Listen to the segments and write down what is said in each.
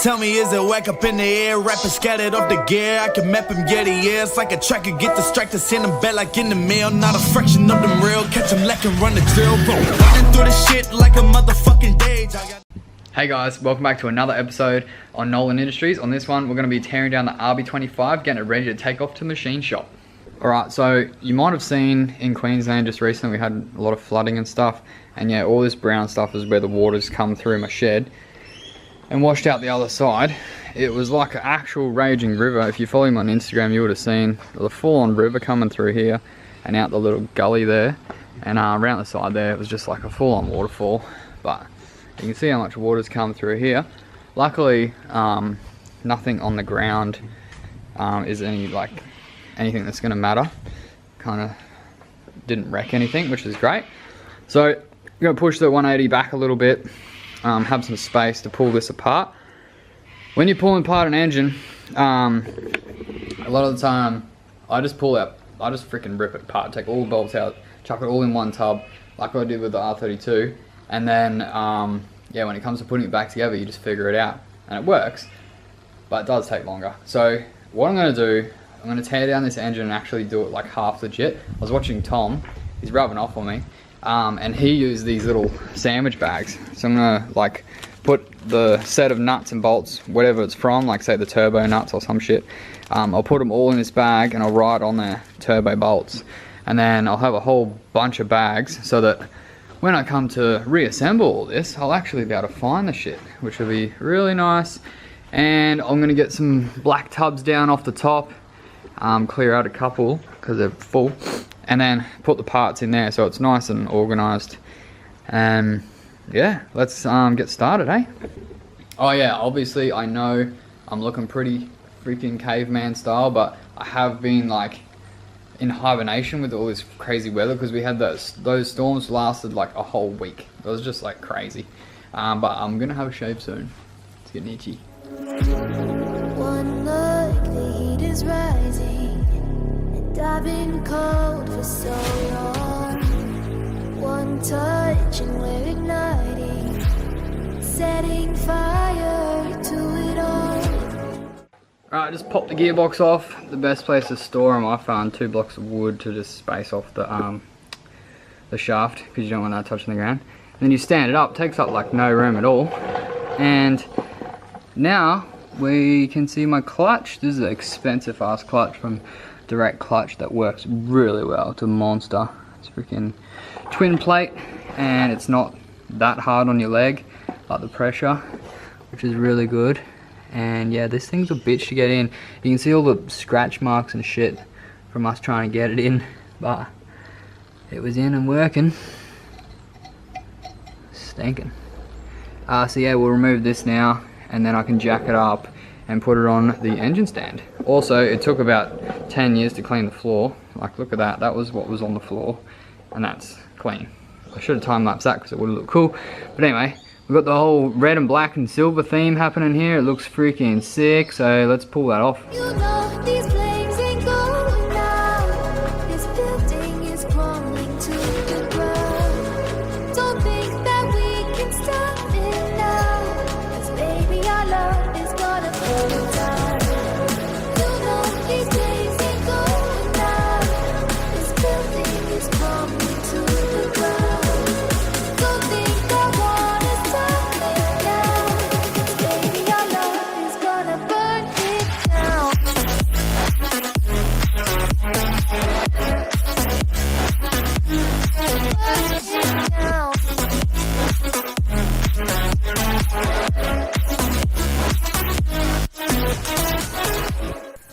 Tell me, is it whack up in the air? Rapping scattered off the gear. I can map him, yeah, yeah. It's like a tracker, get distracted, send him back like in the mail. Not a fraction of them real. Catch him lacking, run the drill. Running through the shit like a motherfucking dage. Hey guys, welcome back to another episode on Nolland Industries. On this one, we're going to be tearing down the RB25, getting it ready to take off to machine shop. Alright, so you might have seen in Queensland just recently we had a lot of flooding and stuff. And yeah, all this brown stuff is where the water's come through my shed and washed out the other side. It was like an actual raging river. If you follow me on Instagram, you would have seen the full-on river coming through here and out the little gully there. And around the side there, it was just like a full-on waterfall. But you can see how much water's come through here. Luckily, nothing on the ground is anything that's going to matter. Kind of didn't wreck anything, which is great. So I'm going to push the 180 back a little bit, have some space to pull this apart. When you're pulling apart an engine, a lot of the time I just freaking rip it apart, take all the bolts out, chuck it all in one tub like I did with the R32, and then yeah, when it comes to putting it back together, you just figure it out, and it works, but it does take longer. So what I'm going to do, I'm going to tear down this engine and actually do it like half legit. I was watching Tom, he's rubbing off on me, and he used these little sandwich bags. So I'm going to like put the set of nuts and bolts, whatever it's from, like say the turbo nuts or some shit, I'll put them all in this bag and I'll write on there turbo bolts, and then I'll have a whole bunch of bags so that when I come to reassemble all this, I'll actually be able to find the shit, which will be really nice. And I'm gonna get some black tubs down off the top, clear out a couple because they're full, and then put the parts in there so it's nice and organized. And yeah, let's get started, eh? Oh yeah, obviously I know I'm looking pretty freaking caveman style, but I have been like in hibernation with all this crazy weather because we had those storms lasted like a whole week. It was just like crazy. But I'm gonna have a shave soon. It's getting itchy. One look, the heat is rising, and I've been cold for so long. One touch and we're igniting, setting fire to it all. Alright, just pop the gearbox off. The best place to store them, I found 2 blocks of wood to just space off the shaft, because you don't want that touching the ground. And then you stand it up, takes up like no room at all. And now we can see my clutch. This is an expensive ass clutch from Direct Clutch that works really well. It's a monster. It's freaking twin plate, and it's not that hard on your leg, like the pressure, which is really good. And yeah, this thing's a bitch to get in. You can see all the scratch marks and shit from us trying to get it in, but it was in and working. Stinking. So yeah, we'll remove this now, and then I can jack it up and put it on the engine stand. Also, it took about 10 years to clean the floor. Like, look at that. That was what was on the floor, and that's clean. I should have time-lapsed that because it would have looked cool. But anyway, we've got the whole red and black and silver theme happening here. It looks freaking sick, so let's pull that off. You know these flames ain't going out. This building is crumbling to the ground. Don't think that we can stop it now, 'cause baby our love is gonna burn down. You know these flames ain't going out. This building is crumbling to the ground. Don't think that wanna stop it now, 'cause baby our love is gonna burn it down. Burn it down.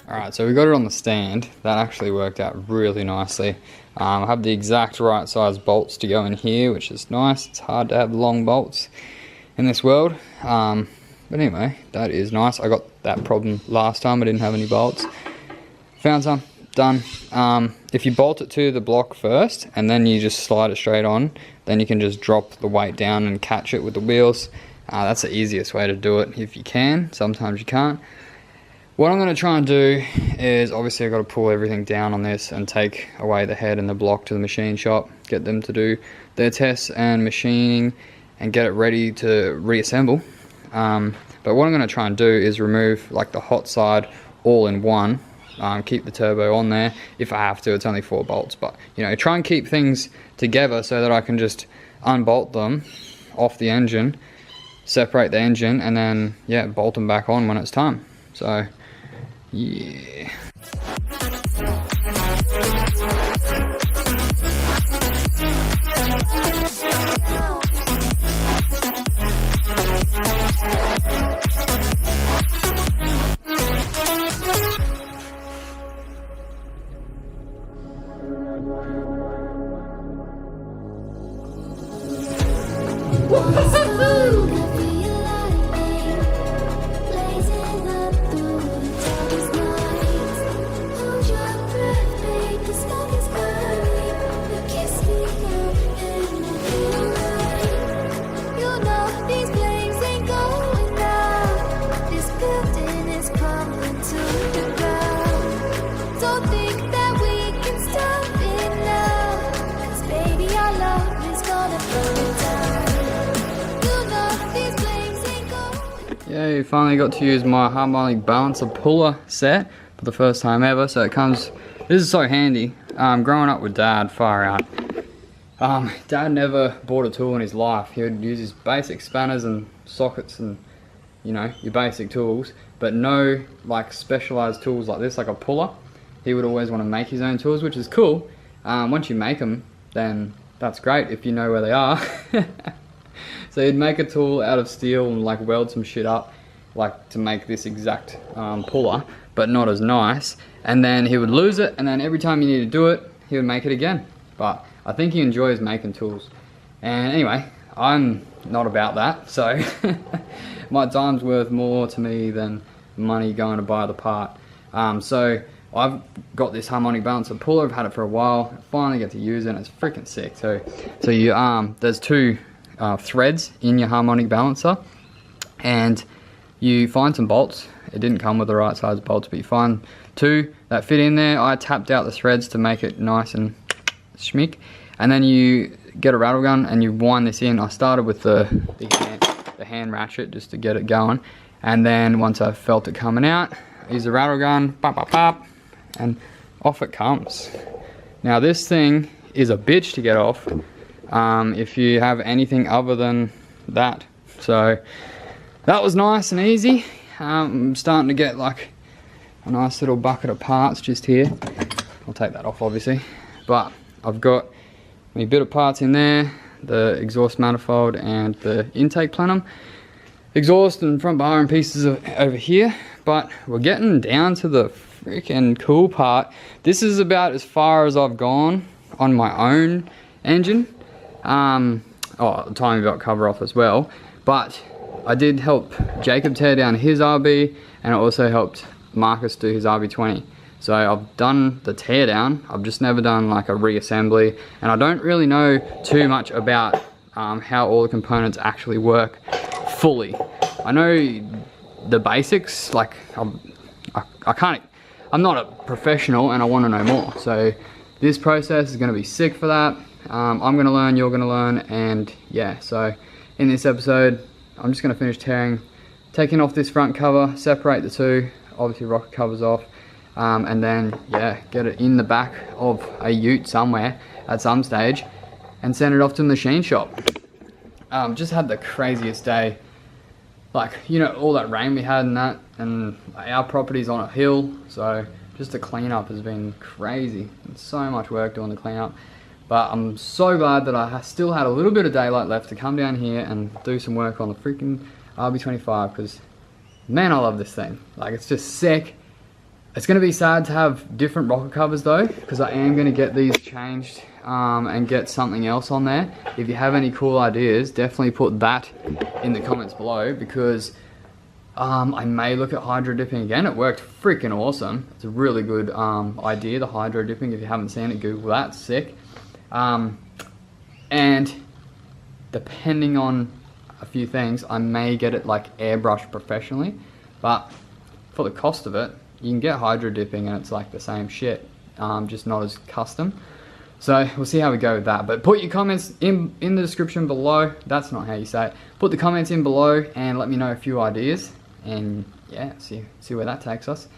Alright, so we got it on the stand. That actually worked out really nicely. I have the exact right size bolts to go in here, which is nice. It's hard to have long bolts in this world. But anyway, that is nice. I got that problem last time. I didn't have any bolts. Found some. Done. If you bolt it to the block first and then you just slide it straight on, then you can just drop the weight down and catch it with the wheels. That's the easiest way to do it if you can. Sometimes you can't. What I'm going to try and do is, obviously I've got to pull everything down on this and take away the head and the block to the machine shop, get them to do their tests and machining and get it ready to reassemble. But But what I'm going to try and do is remove like the hot side all in one. Keep the turbo on there if I have to. It's only 4 bolts, but you know, try and keep things together so that I can just unbolt them off the engine, separate the engine, and then yeah, bolt them back on when it's time. So yeah. Yeah, finally got to use my harmonic balancer puller set for the first time ever. So it comes, this is so handy. Growing up with Dad, far out. Dad never bought a tool in his life. He would use his basic spanners and sockets and, you know, your basic tools, but no like specialized tools like this, like a puller. He would always want to make his own tools, which is cool. Once you make them, then that's great if you know where they are. So he'd make a tool out of steel and like weld some shit up like to make this exact puller, but not as nice. And then he would lose it, and then every time you need to do it, he would make it again. But I think he enjoys making tools. And anyway, I'm not about that, so my time's worth more to me than money going to buy the part. So I've got this harmonic balancer puller. I've had it for a while. I finally get to use it, and it's freaking sick too. So you there's 2 threads in your harmonic balancer, and you find some bolts. It didn't come with the right size bolts, but you find 2 that fit in there. I tapped out the threads to make it nice and schmick, and then you get a rattle gun and you wind this in. I started with the hand ratchet just to get it going, and then once I felt it coming out, I use the rattle gun, pop pop pop, and off it comes. Now this thing is a bitch to get off if you have anything other than that. So that was nice and easy. I'm starting to get like a nice little bucket of parts just here. I'll take that off obviously, but I've got a bit of parts in there, the exhaust manifold and the intake plenum, exhaust and front bar and pieces over here. But we're getting down to the freaking cool part. This is about as far as I've gone on my own engine. Oh, timing belt cover off as well, but I did help Jacob tear down his RB, and it also helped Marcus do his RB20. So I've done the teardown, I've just never done like a reassembly, and I don't really know too much about how all the components actually work fully. I know the basics, like I'm not a professional and I want to know more. So this process is going to be sick for that. I'm going to learn, you're going to learn, and yeah, so in this episode I'm just going to finish taking off this front cover, separate the 2, obviously rocker covers off, and then yeah, get it in the back of a ute somewhere at some stage and send it off to the machine shop. Just had the craziest day, like, you know, all that rain we had and that, and our property's on a hill, so just the cleanup has been crazy. It's so much work doing the cleanup. But I'm so glad that I still had a little bit of daylight left to come down here and do some work on the freaking RB25, because man, I love this thing. Like, it's just sick. It's going to be sad to have different rocker covers though, because I am going to get these changed and get something else on there. If you have any cool ideas, definitely put that in the comments below, because I may look at hydro dipping again. It worked freaking awesome. It's a really good idea, the hydro dipping. If you haven't seen it, Google that, sick. And depending on a few things, I may get it like airbrushed professionally, but for the cost of it, you can get hydro dipping and it's like the same shit, just not as custom. So we'll see how we go with that. But put your comments in the description below. That's not how you say it. Put the comments in below and let me know a few ideas. and yeah, see where that takes us.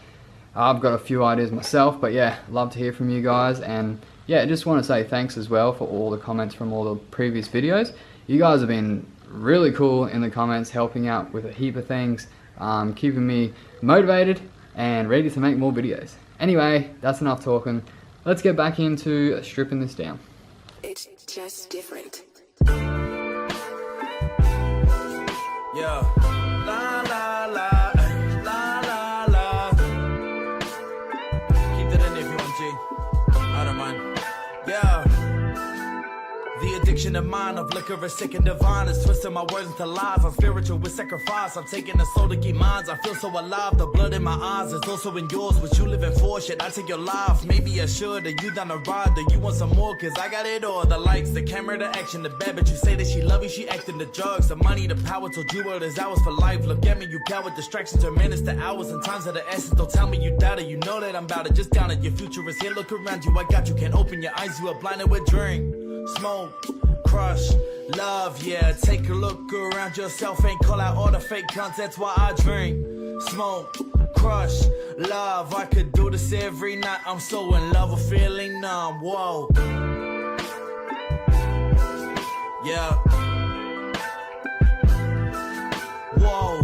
I've got a few ideas myself, but yeah, love to hear from you guys. And yeah, I just want to say thanks as well for all the comments from all the previous videos. You guys have been really cool in the comments, helping out with a heap of things, keeping me motivated and ready to make more videos. Anyway, that's enough talking. Let's get back into stripping this down. It's just different. Yeah. La la la, la la la. Keep that in there if you want, G. I don't mind. Yeah. The addiction of mine of liquor is sick and divine. It's twisting my words into lies. I'm spiritual with sacrifice. I'm taking a soul to keep minds. I feel so alive. The blood in my eyes is also in yours. What you living for? Shit, I take your life. Maybe I should. Are you down the ride? Do you want some more? Cause I got it all. The lights, the camera, the action, the bad. But you say that she love you, she acting the drugs. The money, the power. Told you what is ours for life. Look at me, you coward. Distractions are minutes to hours and times of the essence. Don't tell me you doubt it. You know that I'm about it. Just down it. Your future is here. Look around you. I got you. Can't open your eyes. You are blinded with drink. Smoke, crush, love, yeah. Take a look around yourself and call out all the fake cunts. That's why I drink, smoke, crush, love. I could do this every night. I'm so in love with feeling numb. Whoa, yeah. Whoa.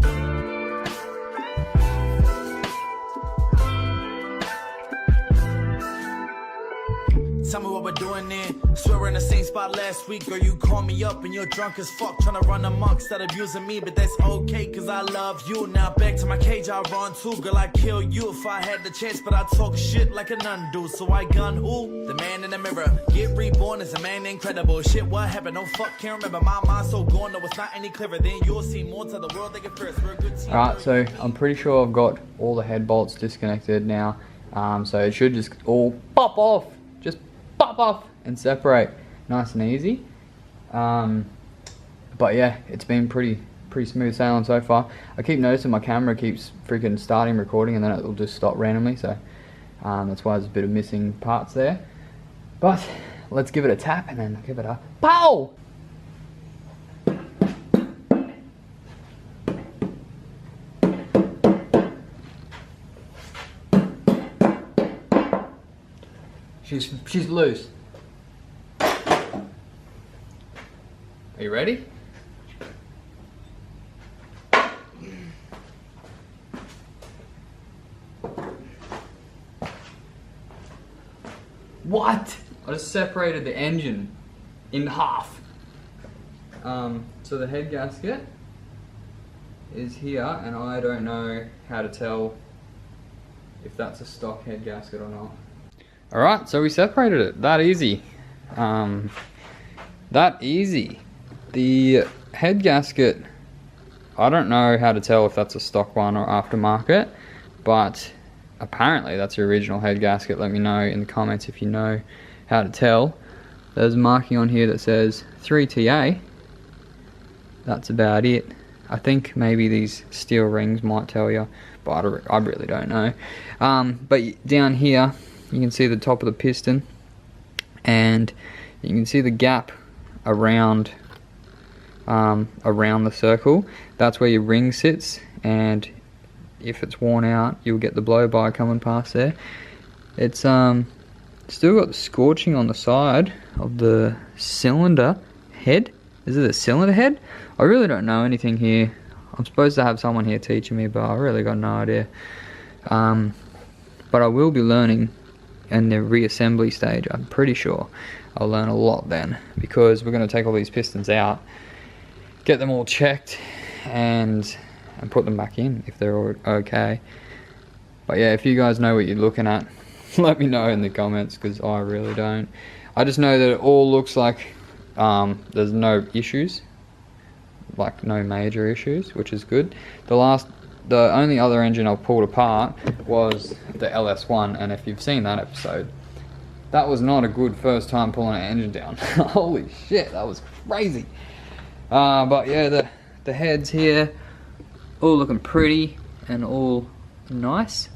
Tell me what we're doing there. Swear we're in the same spot last week. Girl, you call me up and you're drunk as fuck, trying to run amok, start abusing me. But that's okay, cause I love you. Now back to my cage, I run too. Girl, I'd kill you if I had the chance, but I talk shit like a nun do. So I gun who? The man in the mirror. Get reborn as a man incredible. Shit, what happened? No fuck, can't remember. My mind's so gone, no, it's not any clearer. Then you'll see more to the world they get first. We're a good team. Alright, so I'm pretty sure I've got all the head bolts disconnected now. So it should just all pop off. Just pop off and separate nice and easy. But yeah, it's been pretty smooth sailing so far. I keep noticing my camera keeps freaking starting recording and then it'll just stop randomly, so that's why there's a bit of missing parts there. But let's give it a tap and then give it a pow! She's loose. Are you ready? What? I just separated the engine in half. So the head gasket is here, and I don't know how to tell if that's a stock head gasket or not. Alright, so we separated it. That easy. That easy. The head gasket, I don't know how to tell if that's a stock one or aftermarket, but apparently that's the original head gasket. Let me know in the comments if you know how to tell. There's a marking on here that says 3TA. That's about it. I think maybe these steel rings might tell you, but I really don't know. But down here, you can see the top of the piston, and you can see the gap around the circle. That's where your ring sits, and if it's worn out, you'll get the blow-by coming past there. It's still got the scorching on the side of the cylinder head. Is it a cylinder head? I really don't know anything here. I'm supposed to have someone here teaching me, but I really got no idea. But I will be learning in the reassembly stage. I'm pretty sure I'll learn a lot then, because we're going to take all these pistons out, get them all checked, and put them back in if they're all okay. But yeah, if you guys know what you're looking at, let me know in the comments, because I really don't. I just know that it all looks like there's no issues, like no major issues, which is good. The only other engine I pulled apart was the LS1, and if you've seen that episode, that was not a good first time pulling an engine down. Holy shit, that was crazy. But yeah, the heads here, all looking pretty and all nice,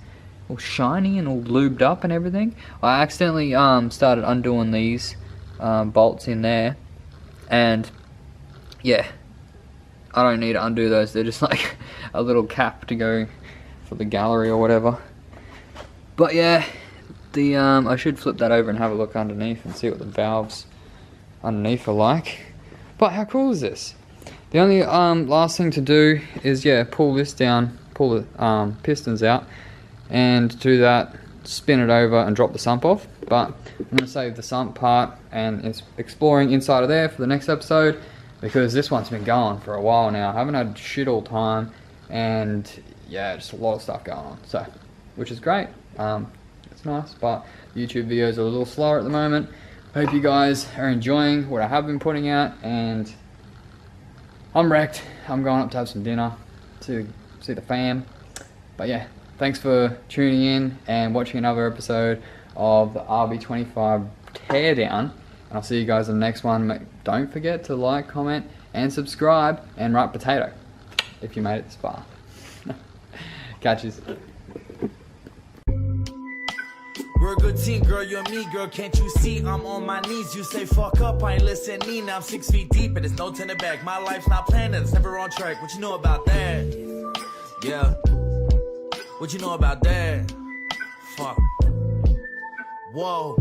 all shiny and all lubed up and everything. I accidentally started undoing these bolts in there, and yeah, I don't need to undo those. They're just like a little cap to go for the gallery or whatever. But yeah, the I should flip that over and have a look underneath and see what the valves underneath are like. But how cool is this? The only last thing to do is, yeah, pull this down, pull the pistons out, and do that, spin it over and drop the sump off. But I'm going to save the sump part and it's exploring inside of there for the next episode, because this one's been going for a while now. I haven't had shit all time, and yeah, just a lot of stuff going on, so, which is great. It's nice, but YouTube videos are a little slower at the moment. Hope you guys are enjoying what I have been putting out, and I'm wrecked. I'm going up to have some dinner to see the fam. But yeah, thanks for tuning in and watching another episode of the RB25 Teardown, and I'll see you guys in the next one. Don't forget to like, comment, and subscribe, and write potato if you made it this far. Catches. We're a good team, girl, you and me, girl, can't you see? I'm on my knees, you say fuck up, I ain't listening. Now I'm 6 feet deep, and there's no turning back. My life's not planned, and it's never on track. What you know about that? Yeah. What you know about that? Fuck. Whoa.